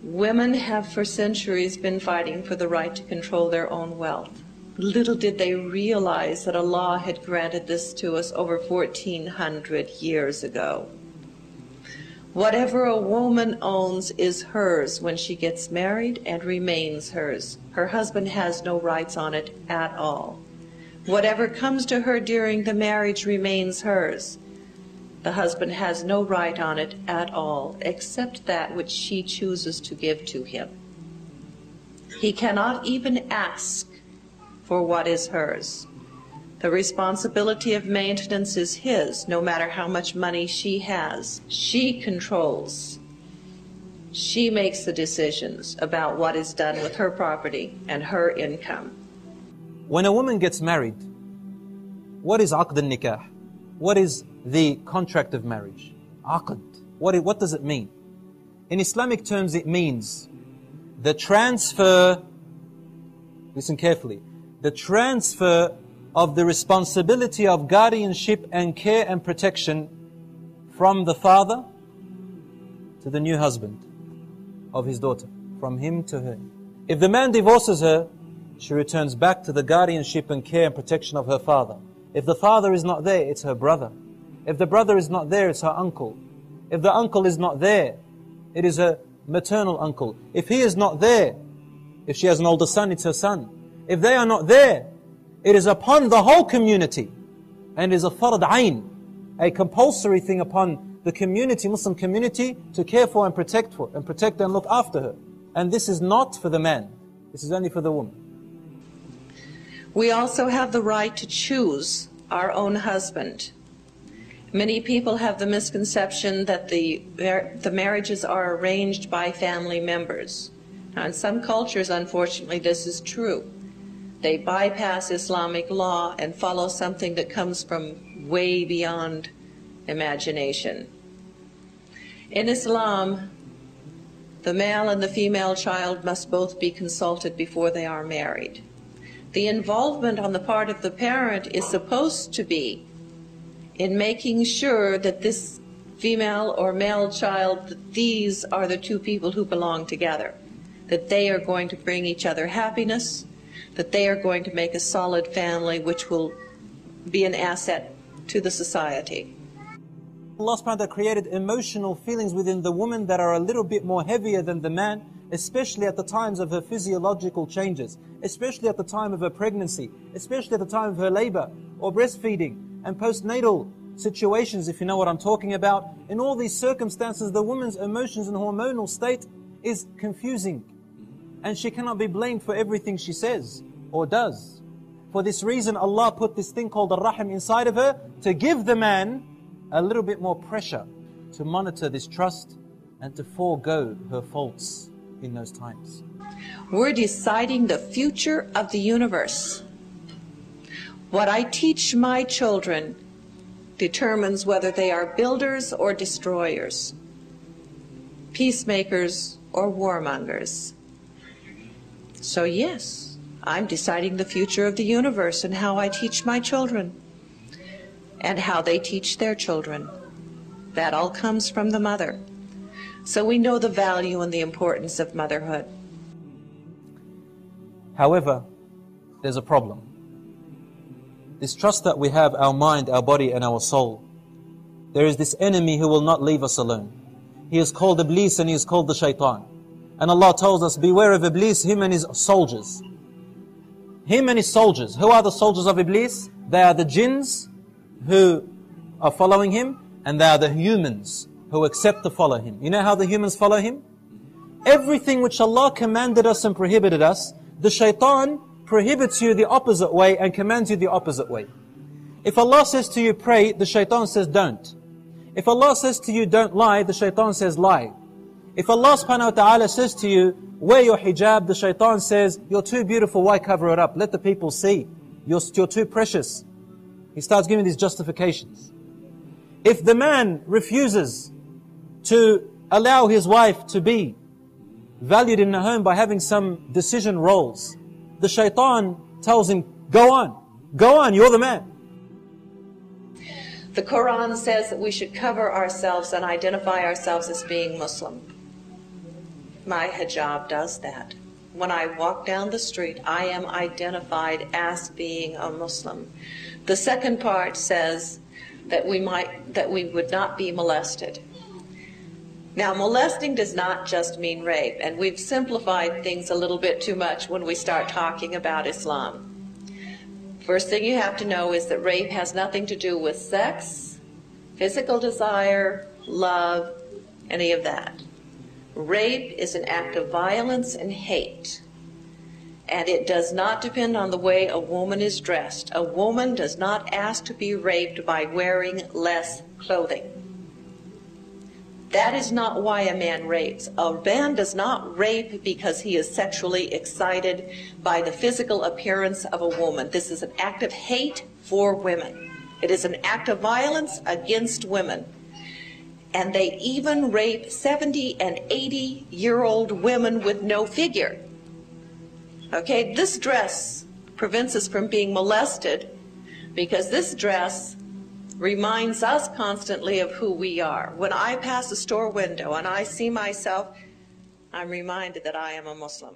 Women have for centuries been fighting for the right to control their own wealth. Little did they realize that Allah had granted this to us over 1400 years ago. Whatever a woman owns is hers when she gets married and remains hers. Her husband has no rights on it at all. Whatever comes to her during the marriage remains hers. The husband has no right on it at all, except that which she chooses to give to him. He cannot even ask for what is hers. The responsibility of maintenance is his, no matter how much money she has. She controls. She makes the decisions about what is done with her property and her income. When a woman gets married, what is aqd al-nikah? What is the contract of marriage? Aqd. What does it mean? In Islamic terms, it means the transfer, listen carefully, the transfer of the responsibility of guardianship and care and protection from the father to the new husband of his daughter, from him to her. If the man divorces her, she returns back to the guardianship and care and protection of her father. If the father is not there, it's her brother. If the brother is not there, it's her uncle. If the uncle is not there, it is her maternal uncle. If he is not there, if she has an older son, it's her son. If they are not there, it is upon the whole community, and is a fard ayn, a compulsory thing upon the community, Muslim community, to care for and protect and look after her. And this is not for the man. This is only for the woman. We also have the right to choose our own husband. Many people have the misconception that the marriages are arranged by family members. Now, in some cultures, unfortunately, this is true. They bypass Islamic law and follow something that comes from way beyond imagination. In Islam, the male and the female child must both be consulted before they are married. The involvement on the part of the parent is supposed to be in making sure that this female or male child, that these are the two people who belong together, that they are going to bring each other happiness, that they are going to make a solid family which will be an asset to the society. Allah subhanahu wa ta'ala created emotional feelings within the woman that are a little bit more heavier than the man, especially at the times of her physiological changes, especially at the time of her pregnancy, especially at the time of her labor or breastfeeding and postnatal situations, if you know what I'm talking about. In all these circumstances, the woman's emotions and hormonal state is confusing, and she cannot be blamed for everything she says or does. For this reason, Allah put this thing called Ar-Rahim inside of her to give the man a little bit more pressure to monitor this trust and to forego her faults in those times. We're deciding the future of the universe. What I teach my children determines whether they are builders or destroyers, peacemakers or warmongers. So yes, I'm deciding the future of the universe and how I teach my children and how they teach their children. That all comes from the mother. So we know the value and the importance of motherhood. However, there's a problem. This trust that we have, our mind, our body and our soul, there is this enemy who will not leave us alone. He is called Iblis and he is called the Shaitan. And Allah tells us, beware of Iblis, him and his soldiers. Him and his soldiers. Who are the soldiers of Iblis? They are the jinns who are following him, and they are the humans who accept to follow him. You know how the humans follow him? Everything which Allah commanded us and prohibited us, the Shaitan prohibits you the opposite way and commands you the opposite way. If Allah says to you pray, the Shaitan says don't. If Allah says to you don't lie, the Shaitan says lie. If Allah subhanahu wa ta'ala says to you wear your hijab, the Shaitan says you're too beautiful, why cover it up? Let the people see. You're too precious. He starts giving these justifications. If the man refuses to allow his wife to be valued in the home by having some decision roles, the Shaitan tells him, go on, you're the man. The Quran says that we should cover ourselves and identify ourselves as being Muslim. my hijab does that. When I walk down the street, I am identified as being a Muslim. The second part says that we would not be molested. Now, molesting does not just mean rape, and we've simplified things a little bit too much when we start talking about Islam. First thing you have to know is that rape has nothing to do with sex, physical desire, love, any of that. Rape is an act of violence and hate, and it does not depend on the way a woman is dressed. A woman does not ask to be raped by wearing less clothing. That is not why a man rapes. A man does not rape because he is sexually excited by the physical appearance of a woman. This is an act of hate for women. It is an act of violence against women. And they even rape 70 and 80-year-old women with no figure. Okay, this dress prevents us from being molested because this dress reminds us constantly of who we are. When I pass a store window and I see myself, I'm reminded that I am a Muslim.